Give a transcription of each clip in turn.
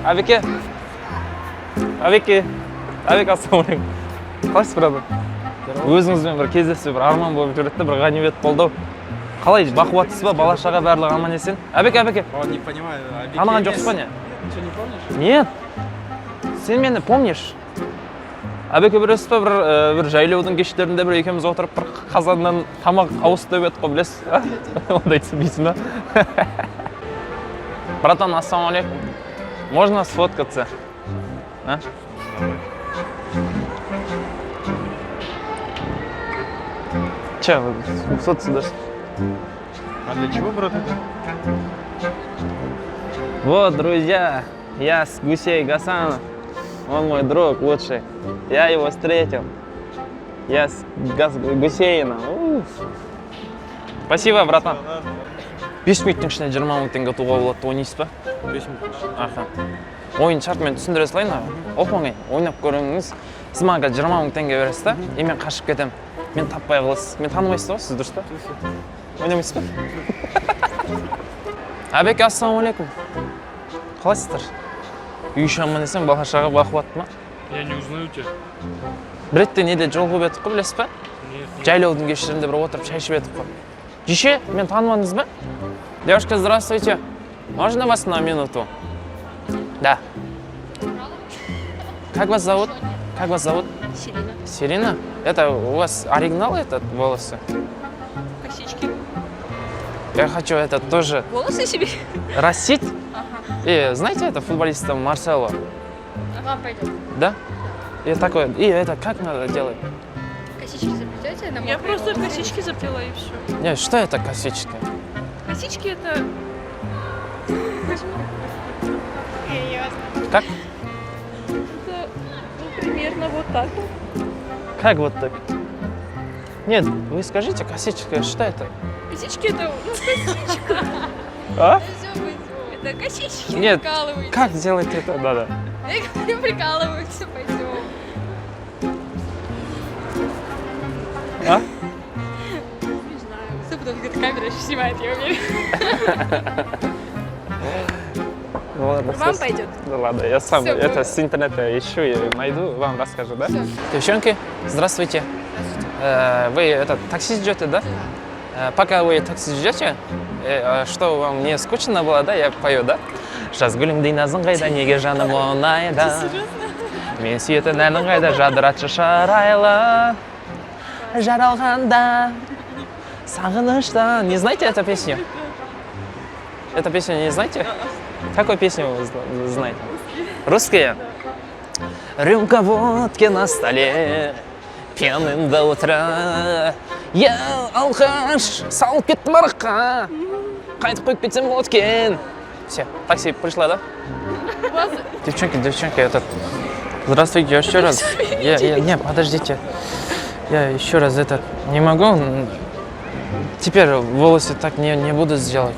Әбеке. Әбеке. Әбеке, ассалаумағалейкум. Қалайсыз, брат? Өзіңізбен бір кездесу, бір арман болып жүреді, бір ғанибет болды. Қалай, бақуаттысыз ба? Бала-шаға барлығы аман есен? Әбеке. Он не понимает. Таныған жоқсыз ба не? Что, не помнишь? Нет. Сен мені помнишь? Әбеке білесіз ба, бір жайлаудың кештерінде бір екеуміз отырып, бір қазаннан тамақ ауыз деп еді ғой, білесіз? Ондай түсінбейсің ба? Братан, ассалаумағалейкум. Можно сфоткаться? А? Че, вы соцсеть? А для чего, брат, это? Вот, друзья, я с Гусей Гасанов. Он мой друг лучший. Я его встретил. Я с Гусейна. Спасибо, братан. 5 минуттың ішінде 20 мың теңге ұтуға болады, ойнайсыз ба? 5 минут. Аха. Ойын шартымен түсіндіре салайын аға. Оп-оңай, ойнап көріңіз. Сіз маған 20 мың теңге бересіз да, мен қашып кетем. Мен таппай қаласыз. Мен танымайсыз ба, сіз дұрыс па? Ойнамайсыз ба? Әбеке, ассалаумағалейкум. Қалайсыздар? Үй шамын десең, бала-шаға бақуатты ма? Я не узнаю тебя. Бір ретте неде жолғып едік қой, білесіз ба? Нет. Жайлаудың кештерінде бір отырып шай ішіп едік қой. Жеше, мен танымадыңыз ба? Девушка, здравствуйте. Можно вас на минуту? Да. Как вас зовут? Как вас зовут? Сирена. Сирена? Это у вас оригинал этот волосы? Косички. Я хочу это тоже Волосы себе? растить. Ага. И знаете, это футболиста Марсело? Ага, пойдем. Да? И такое. И это как надо делать? Косички заплетете на Я мокрые просто волосы? косички заплела и все. Нет, что это косичка? Косички это... Как? Это, ну, примерно вот так вот. Как вот так? Нет, вы скажите, косичка, что это? Косички это, ну, косичка. А? Это косички. Нет, Прикалывайтесь. как делать это? Да-да. Я говорю, прикалываются, пойдем. А? Не знаю. Стопудово где-то камера еще снимает, я уверена. Ну, ладно, Вам всё. пойдет? Да ладно, я сам Всё, это вы- с интернета ищу и найду, вам расскажу, да? Всё. Девчонки, здравствуйте. Вы это такси ждете, да? Пока вы такси ждете, что вам не скучно было, да? Я пою, да? Жаз гүліңдей назың қайда, неге жаным оңайда? Мен сүйетін әнің қайда, жадыратшы шарайлы. Жаралғанда, сағынышта. Не знаете эту песню? Эту песню не знаете? Какую песню вы знаете? Русские? Рюмка водки на столе, пьяным до утра. Я алкаш, салып кеттім арыққа, қайтып қойып кетсем болады екен. Все, такси пришла, да? Девчонки, этот... Здравствуйте, еще раз. Не, подождите. Я еще раз это не могу. Теперь волосы так не буду сделать.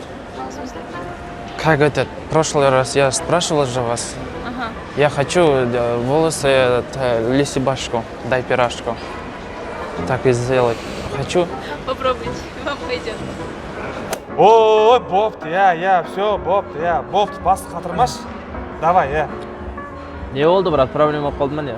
В смысле? Как это? В прошлый раз я спрашивал же вас. Ага. Я хочу волосы лисибашку, дай пирожку. Так и сделать. Хочу. Попробуйте, вам пойдет. Ой, бопты, все, бопты, бопты, басты қатырмаш. Давай, Не oldu брат? Проблема болып қалды ма не?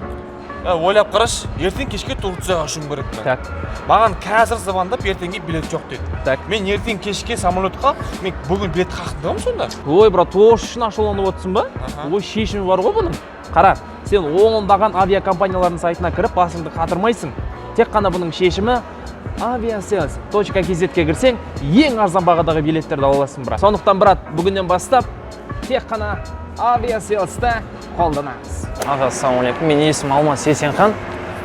Ойлап қараш, ертең кешке Турцияға ұшуым керек. Так. Маған қазір звондап, ертеңге билет жоқ деді. Так. Мен ертең кешке самолетқа, мен бүгін билет қақтым сонда. Ой, брат, үшін ашуланып отырсың ба? Аха. Ой, шешімі бар ғой бұның. Қара, сен ондаған авиакомпаниялардың сайтына кіріп, басыңды қатырмайсың. Тек қана бұның шешімі aviasales.kz-ге кірсең, ең арзан бағадағы билеттерді ала аласың, брат. Сондықтан, брат, бүгіннен бастап, тек қана Aviasales-та қолданамыз. Аға, ассалаумағалейкум. Менің есімім Алмас Есенхан.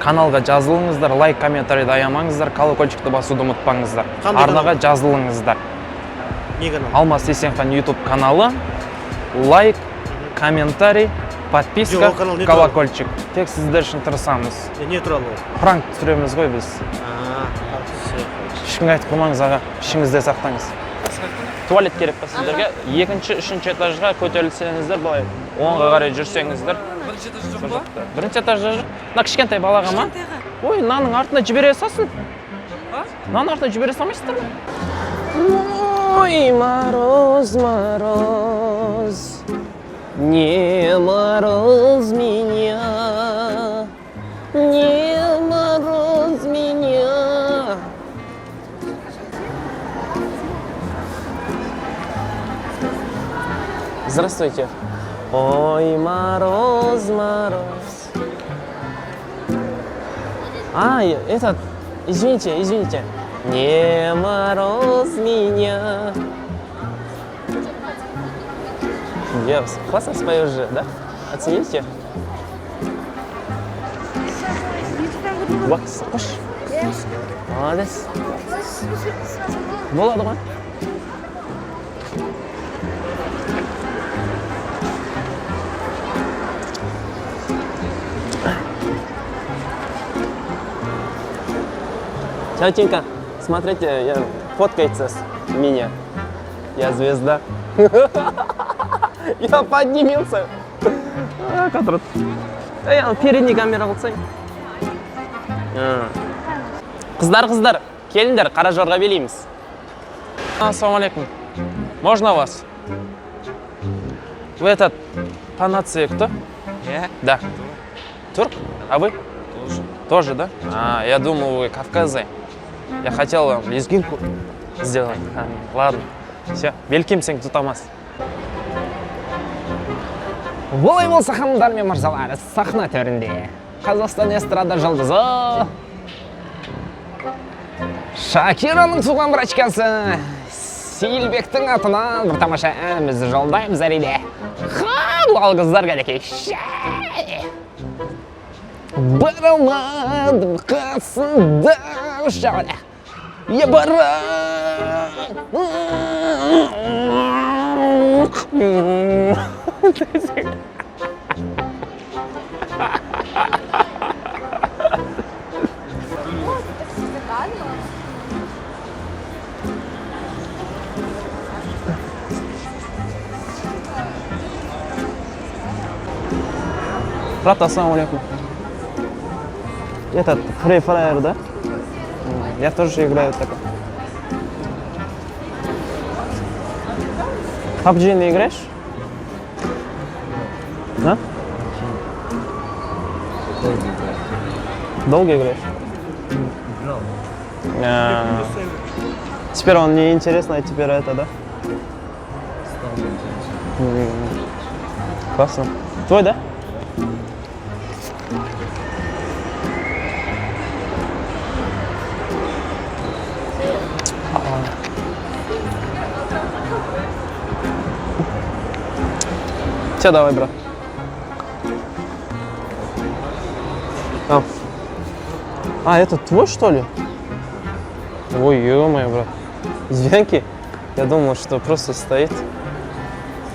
Каналға жазылыңыздар, лайк, комментарийді аямаңыздар, колокольчикті басуды ұмытпаңыздар. Арнаға жазылыңыздар. Не канал? Алмас Есенхан YouTube каналы. Лайк, комментарий, подписка, Жоқ, канал не колокольчик. Тек сіздер үшін тырысамыз. Не туралы? Пранк түсіреміз ғой біз. Ешкімге айтып қоймаңыз, аға. Ішіңізде сақтаңыз. Туалет керек па сіздерге? Екінші, үшінші этажға көтерілсеңіздер, былай оңға қарай жүрсеңіздер. Бірінші этаж жоқ па? Бірінші этажда жүр. Мына кішкентай балаға ма? Ой, мынаның артына жібере салсын. Мынаның артына жібере салмайсыздар ма? Ой, мороз, мороз. Не мороз меня, не мороз меня. Здравствуйте. Ой, мороз, мороз. Этот, извините. Не мороз меня. Я классно спою же, да? Оцените? Уакс, қош. Молодец. Болады ғой. Тетенька, смотрите, фоткается с меня. Я звезда. Я поднимился. Кадрат. Я передний камера қылсаң. Қыздар, келіңдер, қара жорға билейміз. Ассалаумалейкум. Можно вас? Вы этот, по нации кто? Я? Да. Турк? А вы? Тоже, да? Я думал, вы Кавказы. Я хотел вам лезгинку сделать. Ладно. Все, белкемсең тұтамас. Олай болса, ханымдар мен мырзалар, сахна төрінде Қазақстан эстрада жұлдызы Шакираның туған брачкасы Сейілбектің атынан бір тамаша әнімізді жолдаймыз әрине. Қабыл қыздар кәдекей. Барамадым қасында шағада. Я Брат, ассаламу алейкум. Этот, Free Fire, да? Я тоже играю в такой. PUBG не играешь? А? Долго играешь? Теперь он не интересно, а теперь это, да? Классно. Твой, да? Все, давай, брат. Это твой, что ли? Ой, ё-моё, брат. Извинки. Я думал, что просто стоит.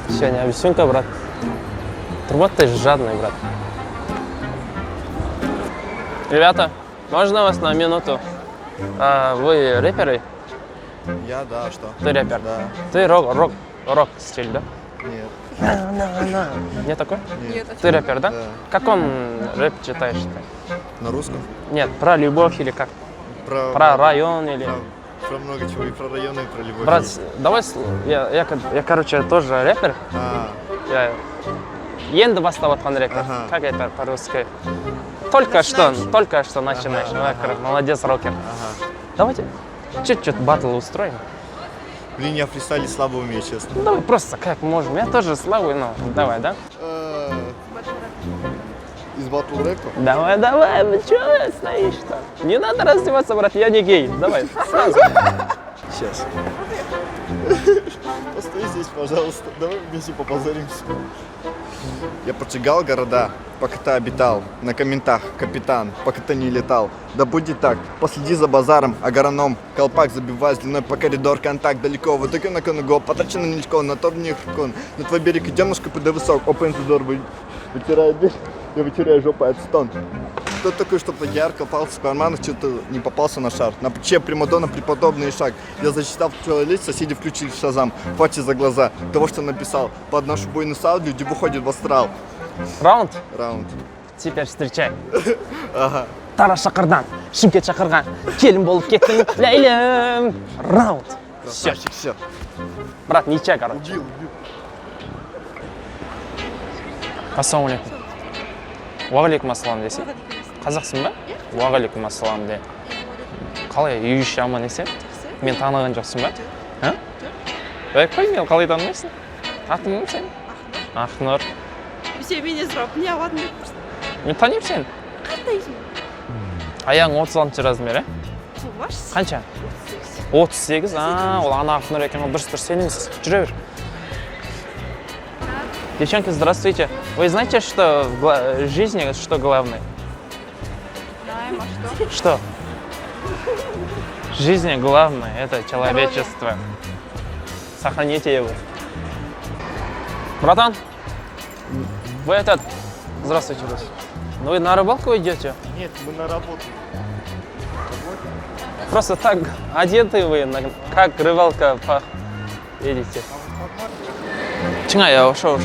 Все, не объясню-ка, брат. Вот ты жадный, брат. Ребята, можно вас на минуту? Вы рэперы? Я, да, что? Ты рэпер? Да. Ты рок стиль, да? Нет. Не такой? Нет. Ты рэпер, да? Да. Как он рэп читаешь ты? На русском? Нет, про любовь или как? Про район или... Про много чего, и про районы, и про любовь. Брат, давай, я, короче, тоже рэпер. Я енді бастап отқан рэпер. Ага. Как это по-русски? Только что начинаешь. Молодец, рокер. Ага. Давайте чуть-чуть батл устроим. Блин, я фристайле слабо умею, честно. Ну, давай просто как можем. Я тоже слабый, но давай, да? Из батл рэпа? Давай, ну чё стоишь-то? Не надо раздеваться, брат, я не гей. Давай, сразу. Сейчас. Постой здесь, пожалуйста. Давай вместе попозоримся. Я поджигал города, пока ты обитал. На комментах, капитан, пока ты не летал. Да будет так, последи за базаром, агроном. Колпак забивай длиной по коридор, контакт далеко. Вот таки на кону потрачено нелегко, на торник кон. На твой берег идем, ножка под высок. Опен тудор вытирает дверь, я вытираю жопу от стон. Кто такой, чтобы я копался в карманах, что-то не попался на шар. На плече Примадонна преподобный шаг. Я зачитал человек, соседи включили шазам. Хватит за глаза того, что написал. Под нашу буйную саунд люди выходят в астрал. Раунд? Раунд. Теперь встречай. Ага. Тара шақырдан, Шымкент шақырған, келін болып кеттің, ләйлім. Раунд. Все. Красавчик, все. Брат, ничья, короче. Убил. Ассалаумалейкум. Уағалейкум ассалам десе. Қазақсың ба? Уағалейкум ассалам де. Қалай, үй іші аман есен? Мен таныған жоқсың ба? Ха? Қой, мен қалай танымайсың? Атың кім сен? Ақнұр. Сен менен сұрап, не алатын деп тұрсың? Мен танимын сені. Қандайсың? Аяғың 36 размер, ә? Тумашсың? Қанша? 38. Ол ана Ақнұр екен, ол дұрыс сенімсіз. Жүре бер. Девчонки, здравствуйте. Вы знаете, что в жизни что главное? Знаем, а что? Что? В жизни главное – это человечество. Сохраните его. Братан, вы этот... Здравствуйте, брат. Ну вы на рыбалку идете? Нет, мы на работу. Просто так одеты вы, как рыбалка едете. 칭아요, 쇼.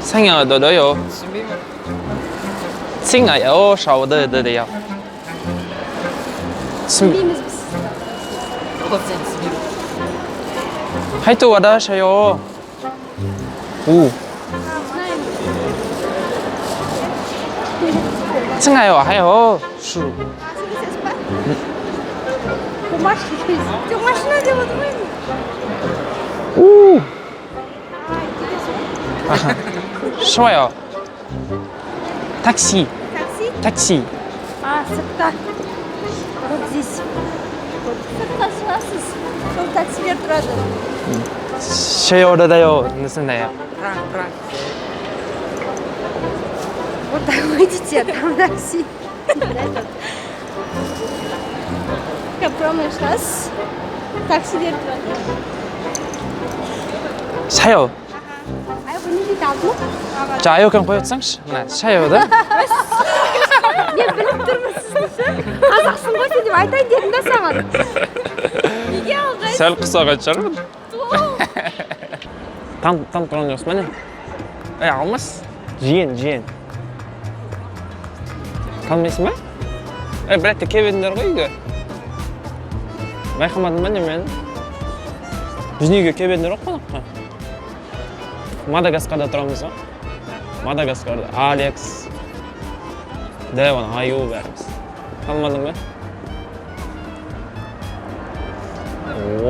생야 너요. 칭아요, 샤워드드요. Bilmiyoruz biz. 하이트 와다셔요. 오. 칭아요, 하요. 슈. Тумашсың. Жоқ, машина деп отырмаймын. 오. 아하. 좋아요. такси. Такси? такси. А, сыртта. Вот здесь. Сыртта шығасыз. Сол таксилер тұрады. 쉐어르다요. 무슨데요? Праг. Вот так выйдете, там такси. Капромный шығасыз. Таксилер тұрады. 샤요. Ай, бұны дейді алдым. 자, 에어컨 қойсаңшы. мына 샤요да. Мен біліп тұрмын сізді. Қазақсың ғой сен деп айтайын дедім да саған. Неге алғайсың? сәл қысаған шығармын. Танып тұрған жоқсың ба не? Алмас. Жиен. Танымайсың ба? Бірәтте келіп едіңдер ғой үйге. Байқамадың ба не мен? Біздің үйге келіп едіңдер ғой қонаққа. Мадагаскарда тұрамыз ба? Мадагаскарда. Алекс. Девон, Аю бәріміз. Танымадың ба?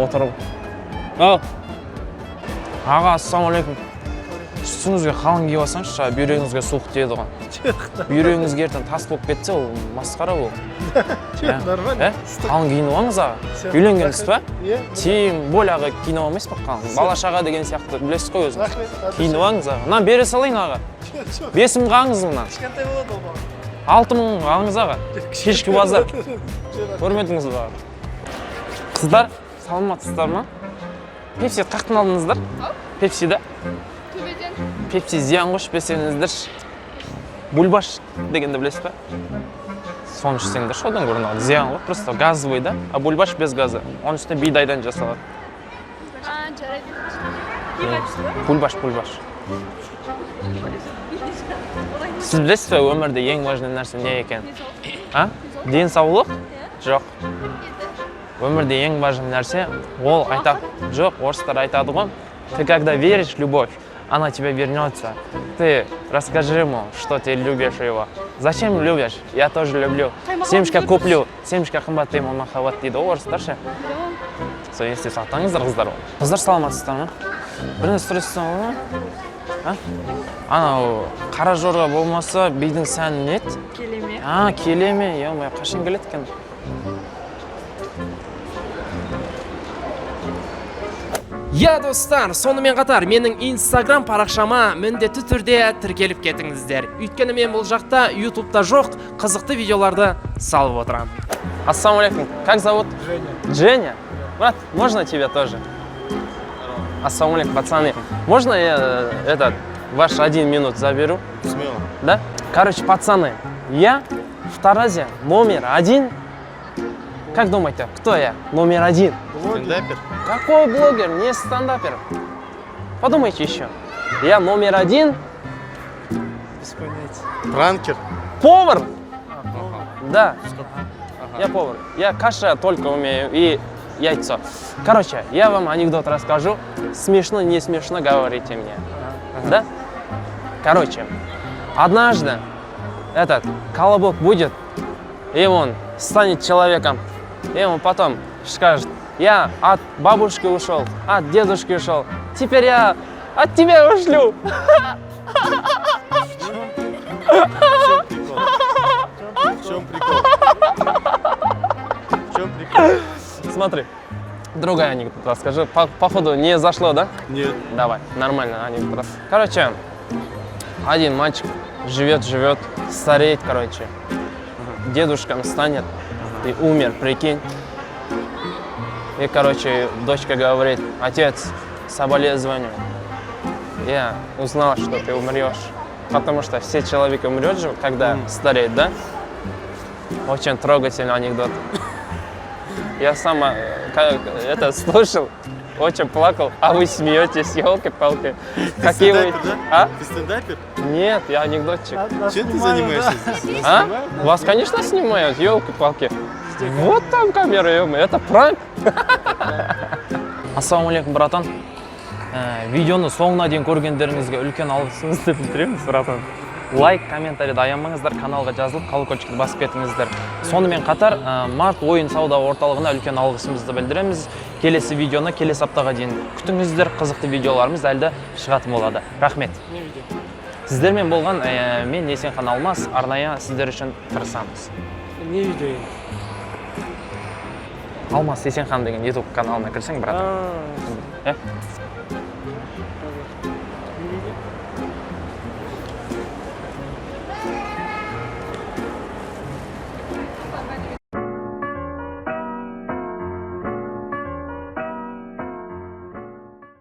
Отырып. Ау! Аға, ассалаумалейкум. Үстіңізге қалың киіп алсаңызшы, бүйрегіңізге суық тиеді ғой. Бүйрегіңізге ертең тас болып кетсе, ол масқара ол. Нормально. Қалың киініп алыңыз аға. Үйленгенсіз ба? Тем более киініп алмайсыз ба қалың? Бала шаға деген сияқты білесіз ғой өзіңіз. Киініп алыңыз аға. Мынаны бере салайын аға. 5000 алыңыз мынаны. Кішкентай болады ол маған. 6000 алыңыз аға. Кешкі базар. Көрмедіңіз ба? Қыздар, саламатсыздар ма? Пепси қақтын алдыңыздар? Пепси да? Төбеден. Пепси зиян қош бесеңіздер. Бульбаш дегенді білесіз ба? Соны ішсеңдер, одан көрін алады. Зиян ғой, просто газовый да, а бульбаш без газа. Оның үстіне бидайдан жасалады. А, жарайды. Бульбаш. Сіз білесіз бе, өмірде ең важный нәрсе не екен? А? Денсаулық? Жоқ. Өмірде ең важный нәрсе, ол айтады. Жоқ, орыстар айтады ғой. Ты когда веришь в любовь, она тебе вернется. Ты расскажи ему, что ты любишь его. Зачем любишь? Я тоже люблю. Семечка куплю. Семечка қымбат деймін, ол махаббат дейді. Орыстар ше. Сол есте сақтаңыздар, қыздар. Қыздар саламатсыздар ма? Біріне сұрайсыздар ма? Анау қара жорға болмаса бидің сәні нет? Келеме. Келеме. Емай, қашан келеді екен? Я достар, сонымен қатар менің Instagram парақшама міндетті түрде тіркеліп кетіңіздер. Өйткені мен бұл жақта YouTube'да жоқ қызықты видеоларды салып отырамын. Ассалаумалейкум. Как зовут? Женя. Брат, можно тебя тоже? Ассалаумалейкум, пацаны. Можно я ваш 1 минут заберу? Смело. Да? Короче, пацаны, я в Таразе номер 1. Как думаете, кто я? Номер 1. Стендапер. Какой блогер? Не стендапер. Подумайте еще. Я номер 1. Пранкер. Повар. Да. Я повар. Я каша только умею и яйцо. Короче, я вам анекдот расскажу. Смешно, не смешно, говорите мне. Да? Короче, однажды этот колобок будет, и он станет человеком, и ему потом скажет: я от бабушки ушел, от дедушки ушел, теперь я от тебя ушлю. В чем прикол? В чем прикол? Смотри, другой анекдот расскажи. Походу не зашло, да? Нет. Давай, нормально анекдот. Короче, один мальчик живет, стареет, короче. Дедушком станет и умер, прикинь. И, короче, дочка говорит: отец, соболезнования. Я узнал, что ты умрешь. Потому что все человек умрет же, когда стареет, да? Очень трогательный анекдот. Я сам это слушал, очень плакал, а вы смеетесь, елки-палки. Какие вы... А? Ты стендапер? Нет, я анекдотчик. Чем ты занимаешься здесь? А? Вас, конечно, снимают, елки-палки. Вот там камера, ё-моё, это пранк. Ассалаумалейкум, братан. Видеоны соңына дейін көргендеріңізге үлкен алғысымызды білдіреміз, братан. Лайк, комментарийді аямаңыздар, каналға жазылып, колокольчикті басып кетіңіздер. Сонымен қатар, март ойын сауда орталығына үлкен алғысымызды білдіреміз. Келесі видеоны келесі аптаға дейін күтіңіздер, қызықты видеоларымыз әлді шығатын болады. Рахмет. Сіздермен болған мен Есенхан Алмас, арнайы сіздер үшін тырысамыз. Не видео енді? Алмас Есенхан деген YouTube каналына кірсең, братан.